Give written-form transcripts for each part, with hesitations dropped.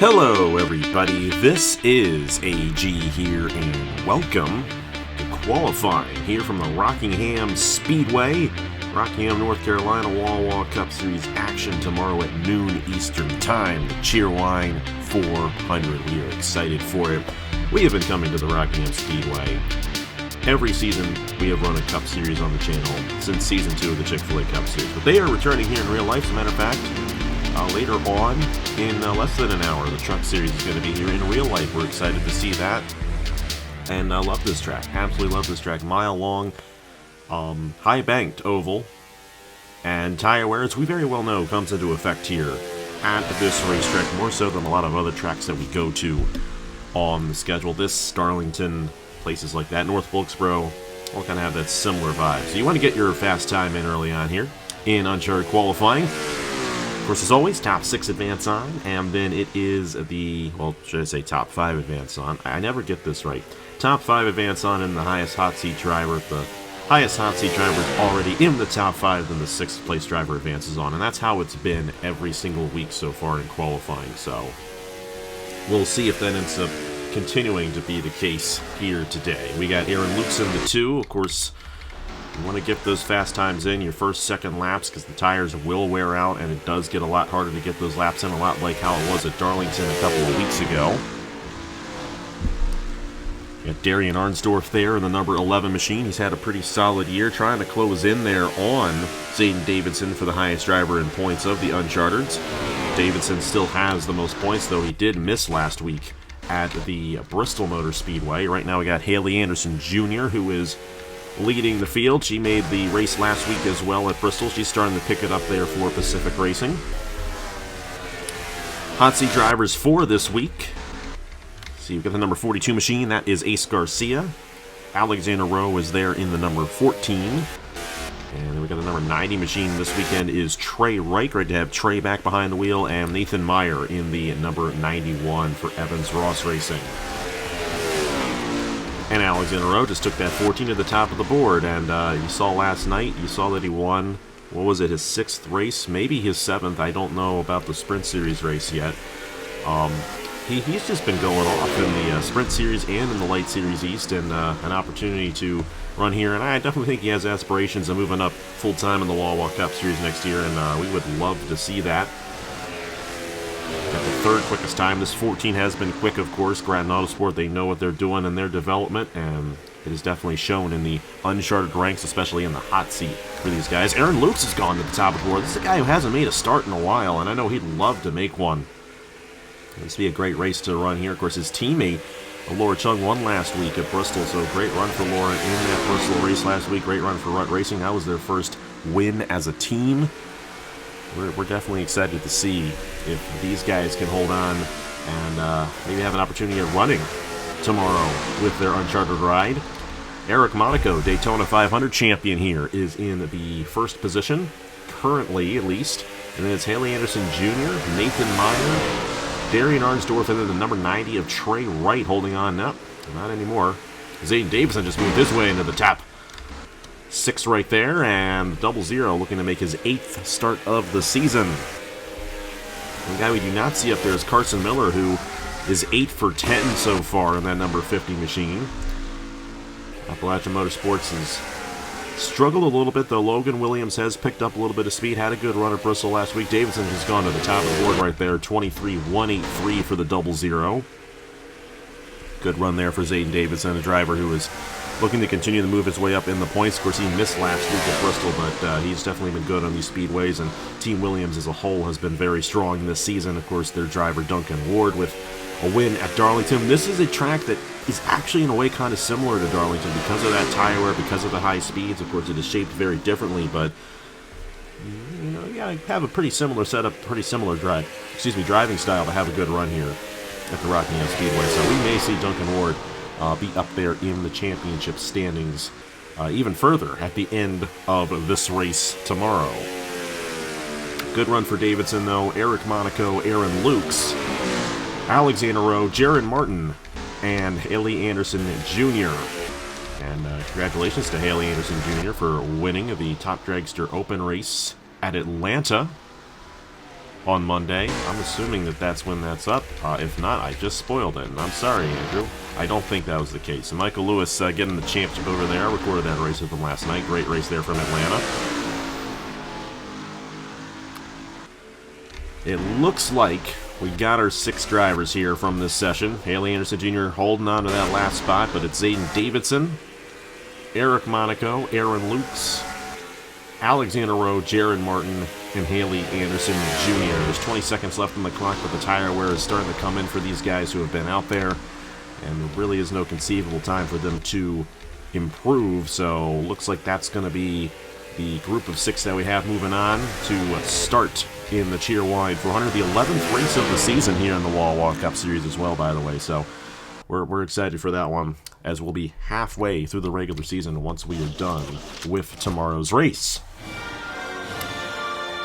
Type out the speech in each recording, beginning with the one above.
Hello everybody, this is AG here and welcome to qualifying here from the Rockingham Speedway, Rockingham, North Carolina Wawa Cup Series action tomorrow at noon Eastern Time, the Cheerwine 400. We are excited for it. We have been coming to the Rockingham Speedway every season. We have run a Cup Series on the channel since Season 2 of the Chick-fil-A Cup Series, but they are returning here in real life. As a matter of fact, later on, in less than an hour, the Truck Series is going to be here in real life. We're excited to see that, and I love this track. Absolutely love this track. Mile long, high banked oval, and tire wear, as we very well know, comes into effect here at this racetrack, more so than a lot of other tracks that we go to on the schedule. This, Darlington, places like that, North Wilkesboro, all kind of have that similar vibe. So you want to get your fast time in early on here in Uncharted qualifying. Of course, as always, top 6 advance on, and then it is the, well, should I say top 5 advance on? I never get this right. Top 5 advance on and the highest hot seat driver. If the highest hot seat driver is already in the top 5, then the 6th place driver advances on, and that's how it's been every single week so far in qualifying. So we'll see if that ends up continuing to be the case here today. We got Aaron Lukes in the 2, of course. You want to get those fast times in your first, second laps because the tires will wear out, and it does get a lot harder to get those laps in, a lot like how it was at Darlington a couple of weeks ago. Got Darian Arnsdorf there in the number 11 machine. He's had a pretty solid year, trying to close in there on Zayden Davidson for the highest driver in points of the Uncharteds. Davidson still has the most points, though he did miss last week at the Bristol Motor Speedway. Right now we got Haley Anderson Jr., who is leading the field. She made the race last week as well at Bristol. She's starting to pick it up there for Pacific Racing. Hot seat drivers for this week. So you've got the number 42 machine. That is Ace Garcia. Alexander Rowe is there in the number 14. And then we got the number 90 machine this weekend is Trey Wright. Great to have Trey back behind the wheel. And Nathan Meyer in the number 91 for Evans Ross Racing. And Alexander Rowe just took that 14 to the top of the board, and you saw last night, you saw that he won, what was it, his 6th race? Maybe his 7th, I don't know about the Sprint Series race yet. He's just been going off in the Sprint Series and in the Light Series East, and an opportunity to run here, and I definitely think he has aspirations of moving up full-time in the Wawa Cup Series next year, and we would love to see that. Got the 3rd quickest time. This 14 has been quick, of course. Grattan Autosport, they know what they're doing in their development, and it is definitely shown in the Uncharted ranks, especially in the hot seat for these guys. Aaron Lukes has gone to the top of the board. This is a guy who hasn't made a start in a while, and I know he'd love to make one. This would be a great race to run here. Of course, his teammate, Laura Chung, won last week at Bristol, so great run for Laura in that Bristol race last week. Great run for Rut Racing. That was their first win as a team. We're definitely excited to see if these guys can hold on and maybe have an opportunity at running tomorrow with their Uncharted ride. Eric Monaco, Daytona 500 champion here, is in the 1st position, currently at least. And then it's Haley Anderson Jr., Nathan Meyer, Darian Arnsdorf, and then the number 90 of Trey Wright holding on. No, not anymore. Zayden Davidson just moved his way into the top 6 right there, and 00 looking to make his 8th start of the season. The guy we do not see up there is Carson Miller, who is 8 for 10 so far in that number 50 machine. Appalachian Motorsports has struggled a little bit, though. Logan Williams has picked up a little bit of speed, had a good run at Bristol last week. Davidson has gone to the top of the board right there, 23.183 for the 00. Good run there for Zayden Davidson, a driver who is looking to continue to move his way up in the points. Of course, he missed last week at Bristol, but he's definitely been good on these speedways, and Team Williams as a whole has been very strong this season. Of course, their driver Duncan Ward with a win at Darlington. This is a track that is actually in a way kind of similar to Darlington because of that tire wear, because of the high speeds. Of course, it is shaped very differently, but you know, you gotta have a pretty similar setup, pretty similar driving style to have a good run here at the Rockingham Speedway. So we may see Duncan Ward be up there in the championship standings even further at the end of this race tomorrow. Good run for Davidson, though. Eric Monaco, Aaron Lukes, Alexander Rowe, Jaron Martin, and Haley Anderson Jr. And congratulations to Haley Anderson Jr. for winning the Top Dragster Open race at Atlanta. on Monday. I'm assuming that that's when that's up. If not, I just spoiled it, and I'm sorry, Andrew. I don't think that was the case. And Michael Lewis getting the championship over there. I recorded that race with him last night. Great race there from Atlanta. It looks like we got our 6 drivers here from this session. Haley Anderson Jr. holding on to that last spot, but it's Zayden Davidson, Eric Monaco, Aaron Lukes, Alexander Rowe, Jared Martin, and Haley Anderson Jr. There's 20 seconds left on the clock, but the tire wear is starting to come in for these guys who have been out there, and there really is no conceivable time for them to improve, so looks like that's going to be the group of 6 that we have moving on to start in the Cheerwine 400, the 11th race of the season here in the Wawa Cup Series as well, by the way, so we're excited for that one, as we'll be halfway through the regular season once we are done with tomorrow's race.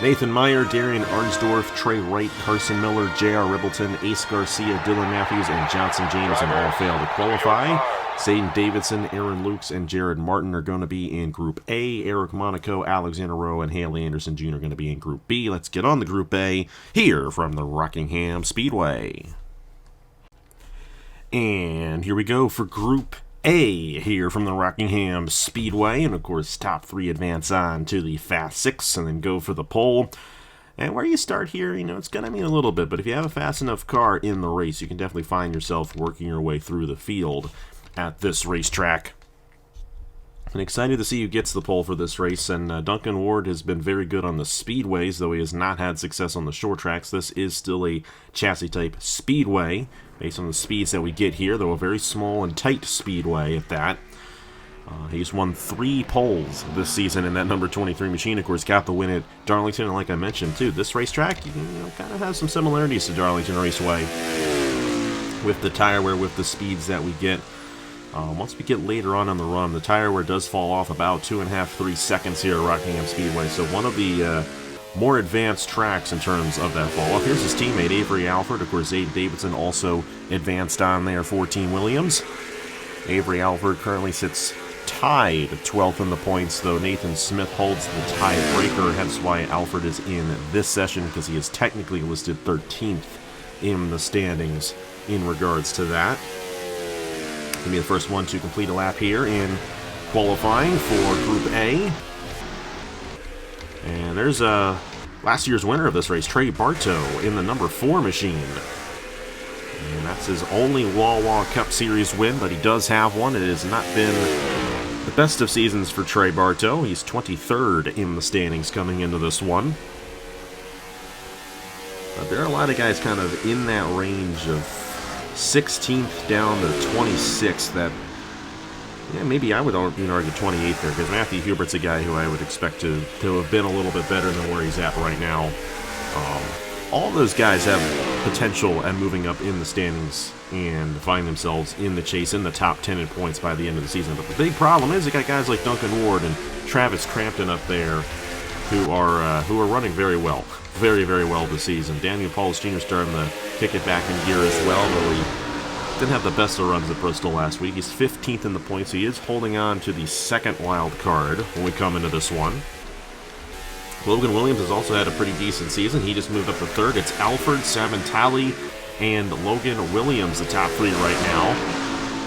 Nathan Meyer, Darian Arnsdorf, Trey Wright, Carson Miller, J.R. Ribbleton, Ace Garcia, Dylan Matthews, and Johnson Jameson all failed to qualify. Zayden Davidson, Aaron Lukes, and Jared Martin are going to be in Group A. Eric Monaco, Alexander Rowe, and Haley Anderson Jr. are going to be in Group B. Let's get on to Group A here from the Rockingham Speedway. And here we go for Group A here from the Rockingham Speedway. And, of course, top 3 advance on to the Fast 6 and then go for the pole. And where you start here, you know, it's going to mean a little bit. But if you have a fast enough car in the race, you can definitely find yourself working your way through the field at this racetrack. And excited to see who gets the pole for this race. And Duncan Ward has been very good on the speedways, though he has not had success on the short tracks. This is still a chassis-type speedway, based on the speeds that we get here, though a very small and tight speedway at that. He's won 3 poles this season in that number 23 machine. Of course, got the win at Darlington, and like I mentioned, too, this racetrack, you know, kind of has some similarities to Darlington Raceway with the tire wear, with the speeds that we get. Once we get later on in the run, the tire wear does fall off about 2.5-3 seconds here at Rockingham Speedway, so one of the more advanced tracks in terms of that fall off. Here's his teammate, Avery Alford. Of course, Zayden Davidson also advanced on there for Team Williams. Avery Alford currently sits tied 12th in the points, though Nathan Smith holds the tiebreaker, hence why Alford is in this session, because he is technically listed 13th in the standings in regards to that. He'll be the first one to complete a lap here in qualifying for Group A. And there's last year's winner of this race, Trey Bartow, in the number 4 machine. And that's his only Wawa Cup Series win, but he does have one. It has not been the best of seasons for Trey Bartow. He's 23rd in the standings coming into this one. But there are a lot of guys kind of in that range of 16th down to 26th that, yeah, maybe I would even argue 28th there, because Matthew Hubert's a guy who I would expect to have been a little bit better than where he's at right now. All those guys have potential at moving up in the standings and find themselves in the chase, in the top 10 in points by the end of the season. But the big problem is you got guys like Duncan Ward and Travis Crampton up there who are running very well. Very, very well this season. Daniel Paulus Jr. starting to kick it back in gear as well, though he didn't have the best of runs at Bristol last week. He's 15th in the points. He is holding on to the second wild card when we come into this one. Logan Williams has also had a pretty decent season. He just moved up to 3rd. It's Alford, Savantali, and Logan Williams, the top 3 right now.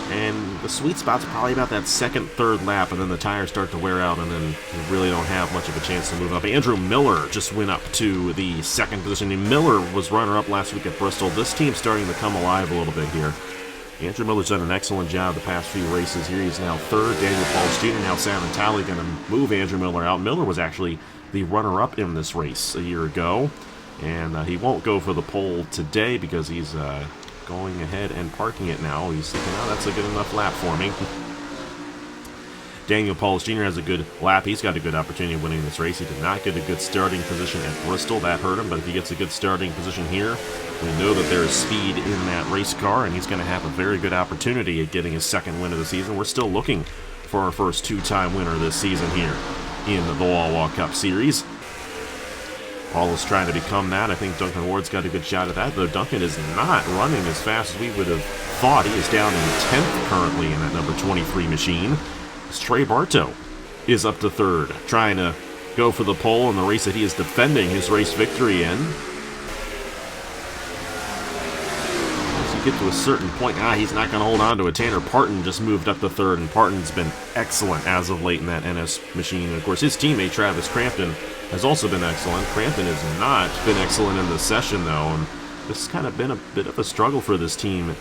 And the sweet spot's probably about that 2nd, 3rd lap, and then the tires start to wear out, and then you really don't have much of a chance to move up. Andrew Miller just went up to the 2nd position. And Miller was runner-up last week at Bristol. This team's starting to come alive a little bit here. Andrew Miller's done an excellent job the past few races here. He's now 3rd. Daniel Paulus Jr. Now Savantali going to move Andrew Miller out. Miller was actually the runner-up in this race a year ago, and he won't go for the pole today because he's going ahead and parking it now. He's thinking, oh, that's a good enough lap for me. Daniel Paulus Jr. has a good lap. He's got a good opportunity of winning this race. He did not get a good starting position at Bristol. That hurt him, but if he gets a good starting position here, we know that there is speed in that race car, and he's going to have a very good opportunity at getting his 2nd win of the season. We're still looking for our first 2-time winner this season here in the Wawa Cup Series. Paul is trying to become that. I think Duncan Ward's got a good shot at that, though Duncan is not running as fast as we would have thought. He is down in 10th currently in that number 23 machine. Trey Bartow is up to 3rd, trying to go for the pole in the race that he is defending his race victory in. get to a certain point, he's not going to hold on to it. Tanner Parton just moved up to third, and Parton's been excellent as of late in that NS machine. And of course, his teammate Travis Crampton has also been excellent. Crampton has not been excellent in this session, though, and this has kind of been a bit of a struggle for this team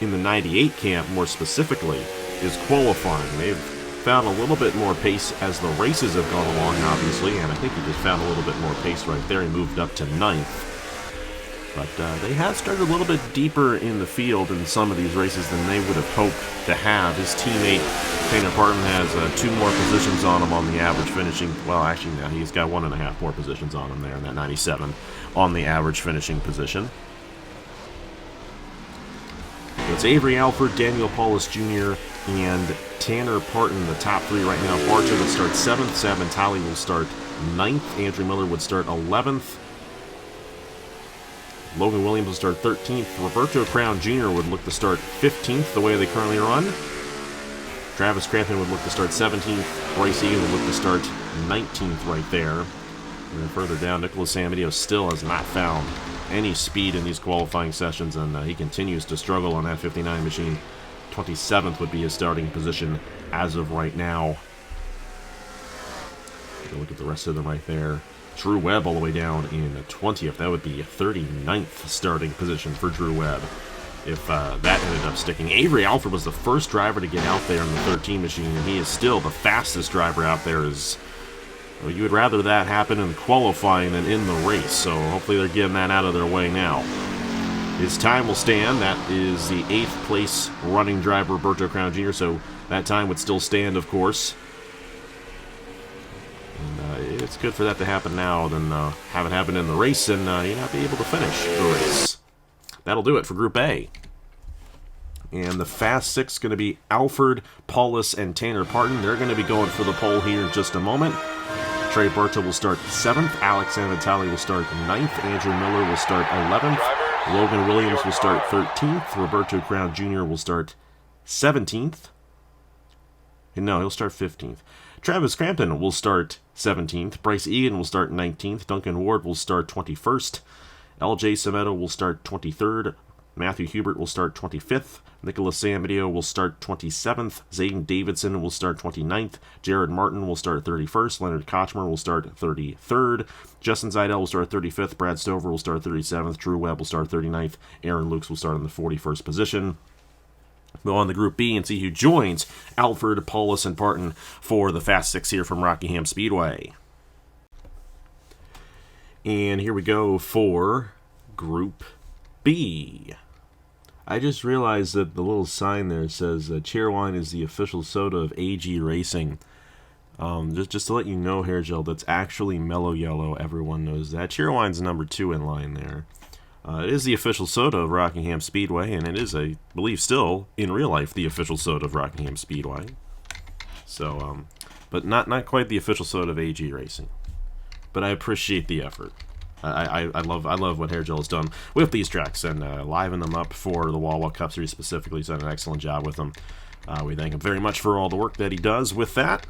in the 98 camp, more specifically, is qualifying. They've found a little bit more pace as the races have gone along, obviously, and I think he just found a little bit more pace right there. He moved up to 9th. But they have started a little bit deeper in the field in some of these races than they would have hoped to have. His teammate, Tanner Parton, has 2 more positions on him on the average finishing. Well, actually, now he's got 1.5 more positions on him there in that 97 on the average finishing position. So it's Avery Alford, Daniel Paulus Jr., and Tanner Parton, the top 3 right now. Barcia would start 7th, Savantali will start 9th, Andrew Miller would start 11th. Logan Williams will start 13th. Roberto Crown Jr. would look to start 15th the way they currently run. Travis Crampton would look to start 17th. Bryce Egan would look to start 19th right there. And then further down, Nicholas Amadio still has not found any speed in these qualifying sessions, and he continues to struggle on that 59 machine. 27th would be his starting position as of right now. Take a look at the rest of them right there. Drew Webb all the way down in 20th. That would be a 39th starting position for Drew Webb if that ended up sticking. Avery Alford was the first driver to get out there in the 13 machine, and he is still the fastest driver out there. Well, you would rather that happen in qualifying than in the race, so hopefully they're getting that out of their way now. His time will stand. That is the 8th place running driver, Roberto Crown Jr., so that time would still stand, of course. And it's good for that to happen now than have it happen in the race and you not be able to finish the race. That'll do it for Group A. And the Fast 6 is going to be Alford, Paulus, and Tanner Parton. They're going to be going for the pole here in just a moment. Trey Barcia will start 7th. Alex Savantali will start 9th. Andrew Miller will start 11th. Logan Williams will start 13th. Roberto Crown Jr. will start 17th. No, he'll start 15th. Travis Crampton will start 17th. Bryce Egan will start 19th. Duncan Ward will start 21st. LJ Semedo will start 23rd. Matthew Hubert will start 25th. Nicholas Amadio will start 27th. Zayden Davidson will start 29th. Jared Martin will start 31st. Leonard Kochmer will start 33rd. Justin Zeidel will start 35th. Brad Stover will start 37th. Drew Webb will start 39th. Aaron Lukes will start in the 41st position. We'll go on to Group B and see who joins Alford, Paulus, and Parton for the Fast 6 here from Rockingham Speedway. And here we go for Group B. I just realized that the little sign there says Cheerwine is the official soda of AG Racing. Just to let you know, Hair Gel, that's actually Mellow Yellow. Everyone knows that. Cheerwine's number 2 in line there. It is the official soda of Rockingham Speedway, and it is, I believe, still, in real life, the official soda of Rockingham Speedway. So, but not quite the official soda of AG Racing. But I appreciate the effort. I love what Hair Gel has done with these tracks and liven them up for the Wawa Cup Series specifically. He's done an excellent job with them. We thank him very much for all the work that he does with that.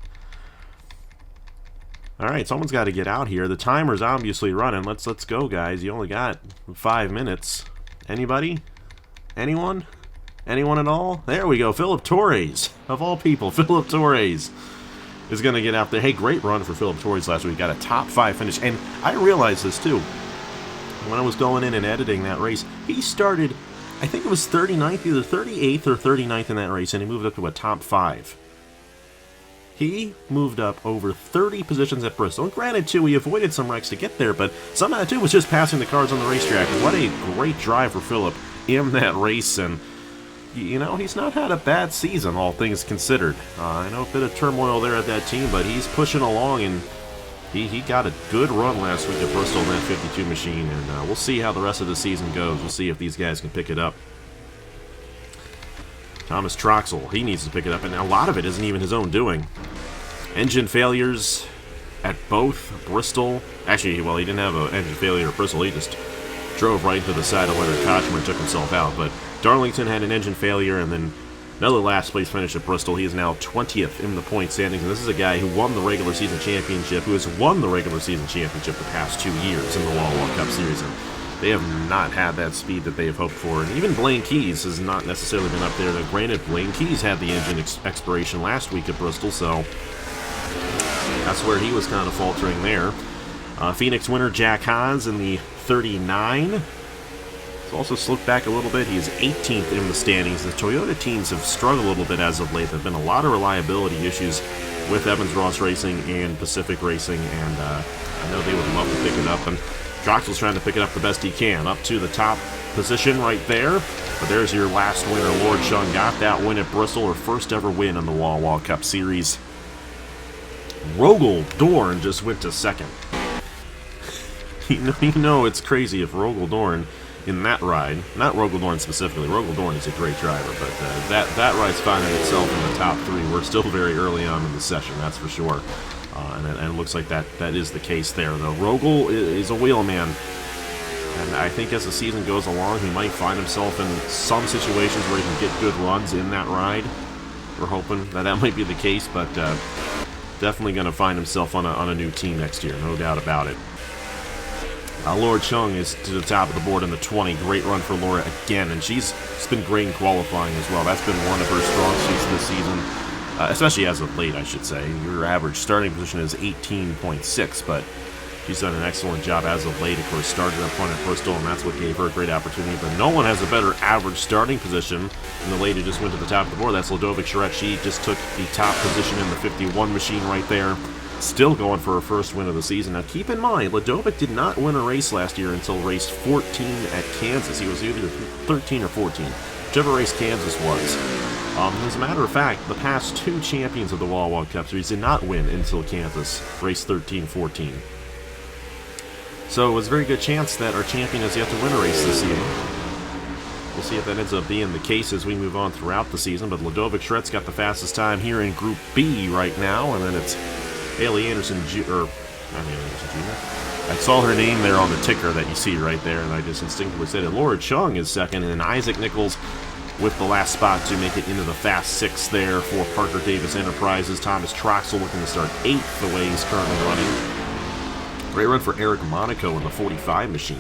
Alright, someone's got to get out here. The timer's obviously running. Let's go, guys. You only got 5 minutes. Anybody? Anyone? Anyone at all? There we go. Philip Torres. Of all people, Philip Torres is going to get out there. Hey, great run for Philip Torres last week. Got a top 5 finish. And I realized this, too. When I was going in and editing that race, he started, I think it was 39th, either 38th or 39th in that race, and he moved up to a top 5. He moved up over 30 positions at Bristol. And granted, too, he avoided some wrecks to get there, but some of that, too, was just passing the cars on the racetrack. What a great drive for Philip in that race. And, you know, he's not had a bad season, all things considered. I know a bit of turmoil there at that team, but he's pushing along, and he got a good run last week at Bristol in that 52 machine. And we'll see how the rest of the season goes. We'll see if these guys can pick it up. Thomas Troxel, he needs to pick it up, and a lot of it isn't even his own doing. Engine failures at both Bristol. Actually, well, he didn't have an engine failure at Bristol. He just drove right into the side of Leonard Kochmer and took himself out. But Darlington had an engine failure, and then another last place finish at Bristol. He is now 20th in the point standings, and this is a guy who won the regular season championship, who has won the regular season championship the past 2 years in the Wawa Cup Series. And They have not had that speed that they have hoped for. And even Blaine Keys has not necessarily been up there. Now, granted, Blaine Keys had the engine expiration last week at Bristol, so that's where he was kind of faltering there. Phoenix winner Jack Haas in the 39. He's also slipped back a little bit. He is 18th in the standings. The Toyota teams have struggled a little bit as of late. There have been a lot of reliability issues with Evans Ross Racing and Pacific Racing, and I know they would love to pick it up. And Troxel's trying to pick it up the best he can. Up to the top position right there. But there's your last winner. Lord Chung got that win at Bristol, her first ever win in the Wawa Cup Series. Rogel Dorn just went to second. You know it's crazy if Rogel Dorn in that ride, not Rogel Dorn specifically, Rogel Dorn is a great driver, but that ride's finding itself in the top 3. We're still very early on in the session, that's for sure. And it looks like that is the case there, though. Rogel is a wheelman, and I think as the season goes along, he might find himself in some situations where he can get good runs in that ride. We're hoping that might be the case, but definitely going to find himself on a new team next year, no doubt about it. Laura Chung is to the top of the board in the 20. Great run for Laura again, and she's been great in qualifying as well. That's been one of her strong suits this season, especially as of late, I should say. Your average starting position is 18.6, but she's done an excellent job as of late. Of course, started up front at Bristol, and that's what gave her a great opportunity. But no one has a better average starting position than the lady who just went to the top of the board. That's Ladovic Charette. She just took the top position in the 51 machine right there. Still going for her first win of the season. Now, keep in mind, Ladovic did not win a race last year until race 14 at Kansas. He was either 13 or 14, whichever race Kansas was. As a matter of fact, the past 2 champions of the Wawa Cup Series did not win until Kansas, race 13-14. So it was a very good chance that our champion has yet to win a race this season. We'll see if that ends up being the case as we move on throughout the season. But Ladovic Charette's got the fastest time here in Group B right now, and then it's Haley Anderson Jr. I saw her name there on the ticker that you see right there, and I just instinctively said it. Laura Chung is second, and then Isaac Nichols with the last spot to make it into the Fast 6 there for Parker Davis Enterprises. Thomas Troxel looking to start 8th the way he's currently running. Great run for Eric Monaco in the 45 machine.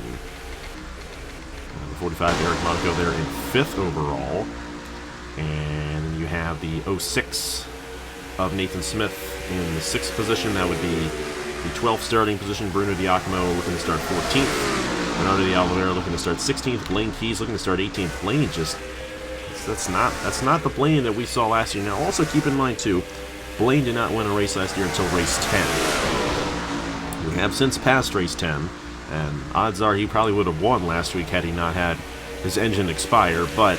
The 45, Eric Monaco there in 5th overall. And you have the 06 of Nathan Smith in the 6th position. That would be the 12th starting position. Bruno Diacomo looking to start 14th. Bernardo de Oliveira looking to start 16th. Blaine Keys looking to start 18th. Blaine that's not the Blaine that we saw last year. Now also keep in mind too, Blaine did not win a race last year until race 10. We have since passed race 10, and odds are he probably would have won last week had he not had his engine expire, but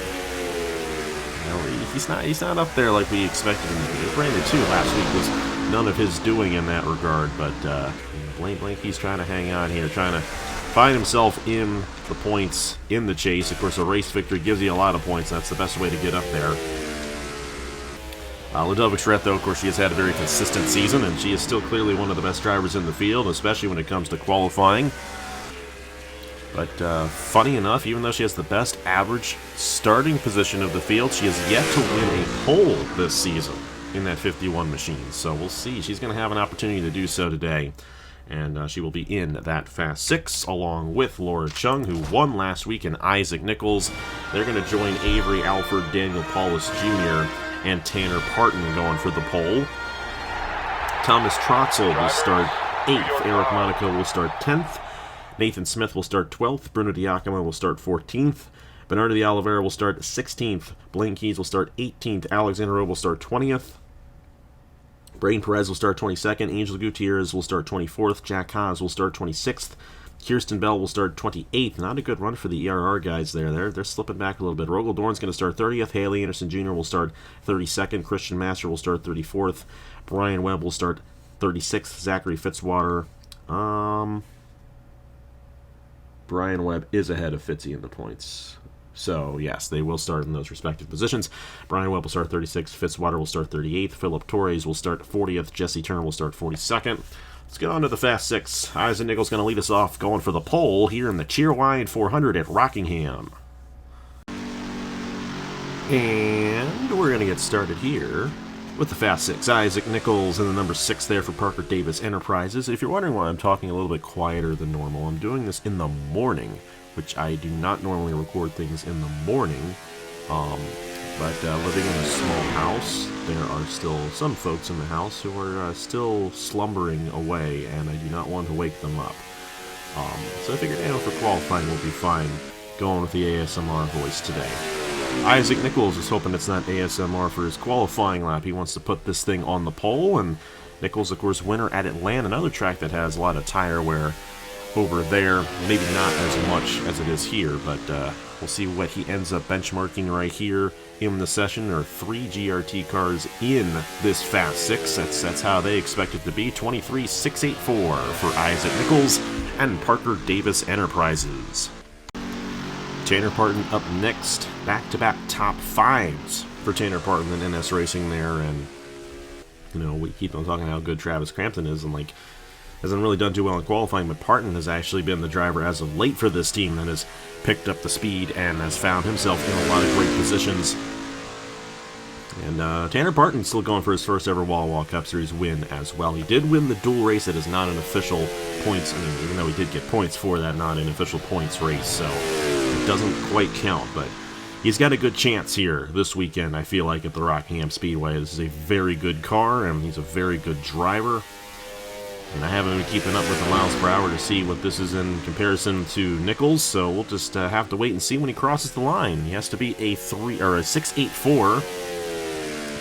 he's not up there like we expected him to be. Granted, too, last week was none of his doing in that regard, but Blaine Keys trying to hang on here, trying to find himself in the points in the chase. Of course, a race victory gives you a lot of points. That's the best way to get up there. Ladovic Charette, though, of course, she has had a very consistent season, and she is still clearly one of the best drivers in the field, especially when it comes to qualifying. But funny enough, even though she has the best average starting position of the field, she has yet to win a pole this season in that 51 machine. So we'll see. She's going to have an opportunity to do so today. And she will be in that Fast 6 along with Laura Chung, who won last week, and Isaac Nichols. They're going to join Avery Alford, Daniel Paulus Jr., and Tanner Parton going for the pole. Thomas Troxel will start 8th. Eric Monaco will start 10th. Nathan Smith will start 12th. Bruno Diacomo will start 14th. Bernardo de Oliveira will start 16th. Blaine Keys will start 18th. Alexander Rowe will start 20th. Brain Perez will start 22nd. Angel Gutierrez will start 24th. Jack Haas will start 26th. Kirsten Bell will start 28th. Not a good run for the ERR guys there. They're slipping back a little bit. Rogel Dorn's going to start 30th. Haley Anderson Jr. will start 32nd. Christian Master will start 34th. Brian Webb will start 36th. Zachary Fitzwater. Brian Webb is ahead of Fitzy in the points. So, yes, they will start in those respective positions. Brian Webb will start 36th. Fitzwater will start 38th. Philip Torres will start 40th. Jesse Turner will start 42nd. Let's get on to the Fast 6. Isaac Nichols going to lead us off going for the pole here in the Cheerwine 400 at Rockingham. And we're going to get started here with the Fast 6. Isaac Nichols in the number 6 there for Parker Davis Enterprises. If you're wondering why I'm talking a little bit quieter than normal, I'm doing this in the morning which I do not normally record things in the morning. But living in a small house, there are still some folks in the house who are still slumbering away, and I do not want to wake them up. So I figured, for qualifying we'll be fine going with the ASMR voice today. Isaac Nichols is hoping it's not ASMR for his qualifying lap. He wants to put this thing on the pole, and Nichols, of course, winner at Atlanta, another track that has a lot of tire wear over there. Maybe not as much as it is here, but we'll see what he ends up benchmarking right here in the session. There are 3 GRT cars in this Fast 6. That's how they expect it to be. 23,684 for Isaac Nichols and Parker Davis Enterprises. Tanner Parton up next. Back-to-back top 5s for Tanner Parton and NS Racing there. And, we keep on talking how good Travis Crampton is, and, hasn't really done too well in qualifying, but Parton has actually been the driver as of late for this team that has picked up the speed and has found himself in a lot of great positions. And Tanner Parton still going for his first ever Wawa Cup Series win as well. He did win the dual race. It is not an official points, even though he did get points for that, not an official points race, so it doesn't quite count, but he's got a good chance here this weekend, I feel like, at the Rockingham Speedway. This is a very good car, and he's a very good driver. And I haven't been keeping up with the miles per hour to see what this is in comparison to Nichols, so we'll just have to wait and see when he crosses the line. He has to be a 684,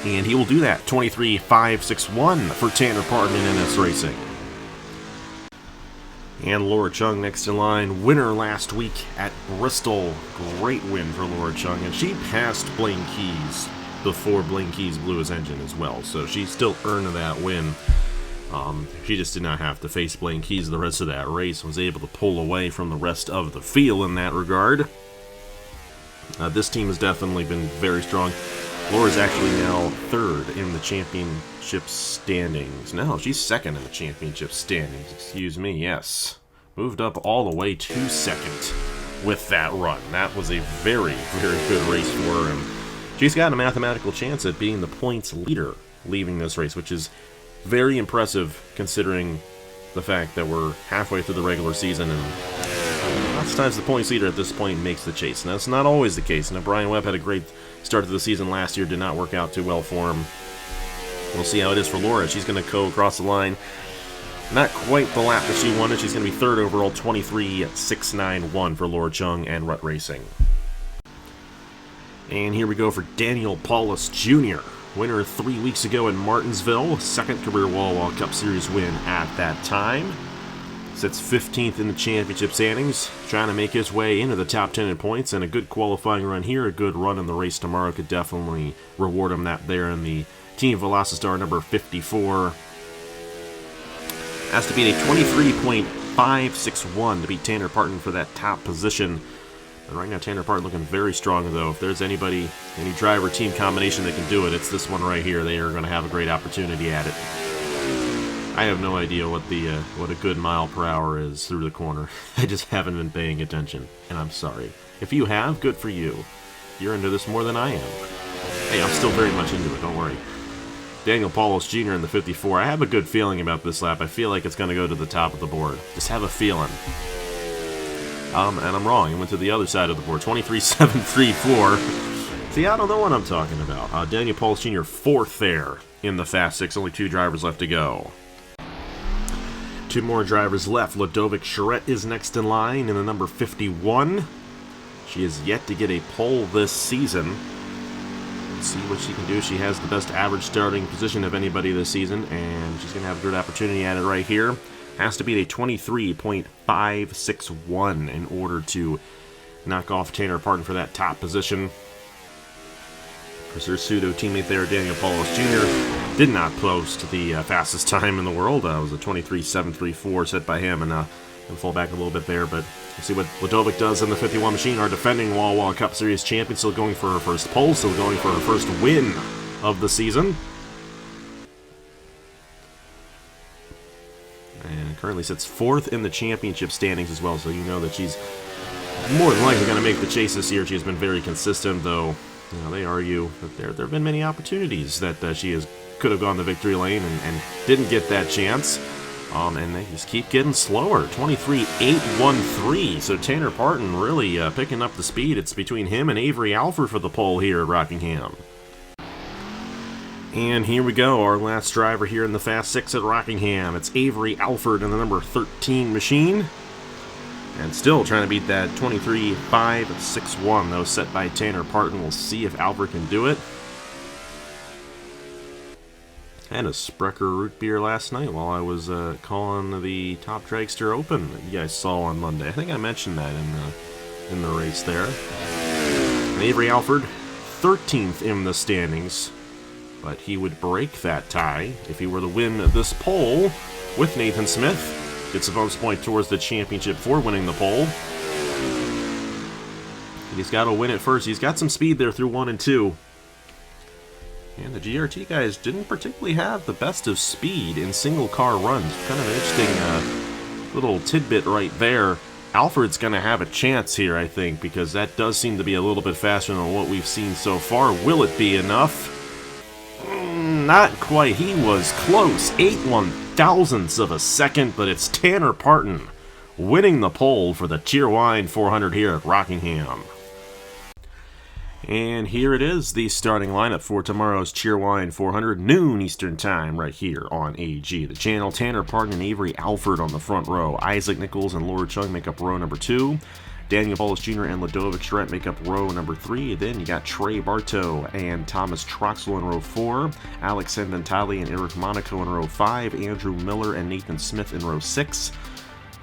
and he will do that. 23,561 for Tanner Parton in NS Racing. And Laura Chung next in line, winner last week at Bristol. Great win for Laura Chung, and she passed Blaine Keys before Blaine Keys blew his engine as well, so she still earned that win. She just did not have to face Blaine Keys the rest of that race, was able to pull away from the rest of the field in that regard. This team has definitely been very strong. Laura's actually now 3rd in the championship standings. No, she's 2nd in the championship standings, excuse me, yes. Moved up all the way to 2nd with that run. That was a very, very good race for her, and she's got a mathematical chance at being the points leader leaving this race, which is very impressive considering the fact that we're halfway through the regular season, and lots of times the points leader at this point makes the chase. Now, that's not always the case. Now, Brian Webb had a great start to the season last year, did not work out too well for him. We'll see how it is for Laura. She's going to go across the line. Not quite the lap that she wanted. She's going to be 3rd overall, 23,691 for Laura Chung and Rut Racing. And here we go for Daniel Paulus Jr., winner 3 weeks ago in Martinsville, 2nd career Wawa Cup Series win at that time. Sits 15th in the championship standings, trying to make his way into the top 10 in points, and a good qualifying run here, a good run in the race tomorrow could definitely reward him that there in the Team Velocity number 54. Has to beat a 23.561 to beat Tanner Parton for that top position. And right now, Tanner Parton looking very strong, though. If there's anybody, any driver team combination that can do it, it's this one right here. They are going to have a great opportunity at it. I have no idea what a good mile per hour is through the corner. I just haven't been paying attention, and I'm sorry. If you have, good for you. You're into this more than I am. Hey, I'm still very much into it, don't worry. Daniel Paulus Jr. in the 54. I have a good feeling about this lap. I feel like it's going to go to the top of the board. Just have a feeling. And I'm wrong. It went to the other side of the board. 23,734. See, I don't know what I'm talking about. Daniel Paulus Jr. 4th there in the Fast 6. Only 2 drivers left to go. 2 more drivers left. Ludovic Charette is next in line in the number 51. She is yet to get a pole this season. Let's see what she can do. She has the best average starting position of anybody this season, and she's going to have a good opportunity at it right here. Has to beat a 23.561 in order to knock off Tanner Parton for that top position. Of course, her pseudo teammate there, Daniel Paulus Jr., did not post the fastest time in the world. It was a 23.734 set by him, and fall back a little bit there, but we'll see what Ludovic does in the 51 machine. Our defending Wawa Cup Series champion, still going for her first pole, still going for her first win of the season. And currently sits 4th in the championship standings as well, so you know that she's more than likely going to make the chase this year. She has been very consistent, though they argue that there have been many opportunities that she could have gone the victory lane and didn't get that chance. And they just keep getting slower. 23.813. So Tanner Parton really picking up the speed. It's between him and Avery Alford for the pole here at Rockingham. And here we go, our last driver here in the Fast 6 at Rockingham. It's Avery Alford in the number 13 machine. And still trying to beat that 23.561 that was set by Tanner Parton. We'll see if Alford can do it. Had a Sprecher root beer last night while I was calling the Top Dragster Open that you guys saw on Monday. I think I mentioned that in the race there. And Avery Alford, 13th in the standings, but he would break that tie if he were to win this pole with Nathan Smith. Gets a bonus point towards the championship for winning the pole. He's got to win it first. He's got some speed there through 1 and 2. And the GRT guys didn't particularly have the best of speed in single car runs. Kind of an interesting little tidbit right there. Alford's going to have a chance here, I think, because that does seem to be a little bit faster than what we've seen so far. Will it be enough? Not quite. He was close. 8/1000ths of a second, but it's Tanner Parton winning the pole for the Cheerwine 400 here at Rockingham. And here it is, the starting lineup for tomorrow's Cheerwine 400, noon Eastern Time, right here on AG, the channel. Tanner Parton and Avery Alford on the front row. Isaac Nichols and Laura Chung make up row number 2. Daniel Bolles Jr. and Ladovic Charette make up row number 3. Then you got Trey Bartow and Thomas Troxel in row 4. Alex Sendentali and Eric Monaco in row 5. Andrew Miller and Nathan Smith in row 6.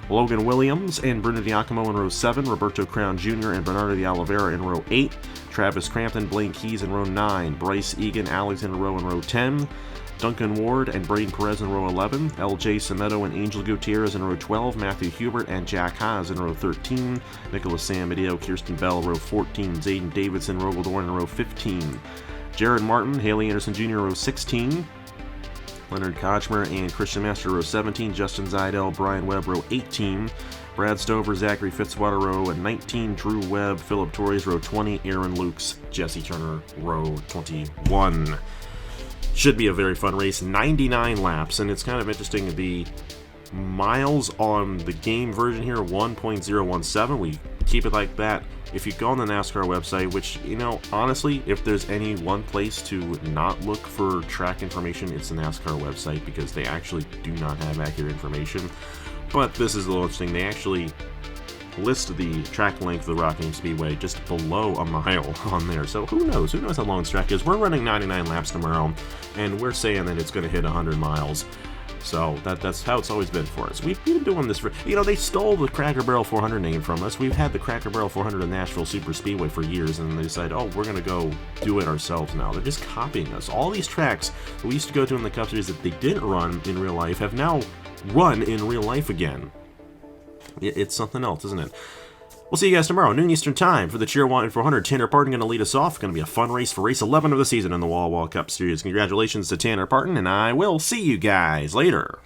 Logan Williams and Bruno Diacomo in row 7, Roberto Crown Jr. and Bernardo de Oliveira in row 8, Travis Crampton, Blaine Keys in row 9, Bryce Egan, Alexander Rowe in row 10, Duncan Ward and Braden Perez in row 11, LJ Semedo and Angel Gutierrez in row 12, Matthew Hubert and Jack Haas in row 13, Nicholas San Medeo, Kirsten Bell row 14, Zayden Davidson, Rogel in row 15, Jared Martin, Haley Anderson Jr. row 16, Leonard Kochmer and Christian Master row 17, Justin Zidell, Brian Webb row 18, Brad Stover, Zachary Fitzwater row 19, Drew Webb, Philip Torres row 20, Aaron Lukes, Jesse Turner row 21. Should be a very fun race, 99 laps, and it's kind of interesting, the miles on the game version here, 1.017, we keep it like that. If you go on the NASCAR website, which, you know, honestly, if there's any one place to not look for track information, it's the NASCAR website, because they actually do not have accurate information. But this is a little interesting. They actually list the track length of the Rockingham Speedway just below a mile on there. So who knows? Who knows how long this track is? We're running 99 laps tomorrow, and we're saying that it's going to hit 100 miles. So that's how it's always been for us. We've been doing this for, you know, they stole the Cracker Barrel 400 name from us. We've had the Cracker Barrel 400 in Nashville Super Speedway for years, and they decided, oh, we're going to go do it ourselves now. They're just copying us. All these tracks that we used to go to in the Cup Series that they didn't run in real life have now run in real life again. It's something else, isn't it? We'll see you guys tomorrow, noon Eastern Time, for the Cheerwine 400. Tanner Parton going to lead us off. Going to be a fun race for race 11 of the season in the Wawa Cup Series. Congratulations to Tanner Parton, and I will see you guys later.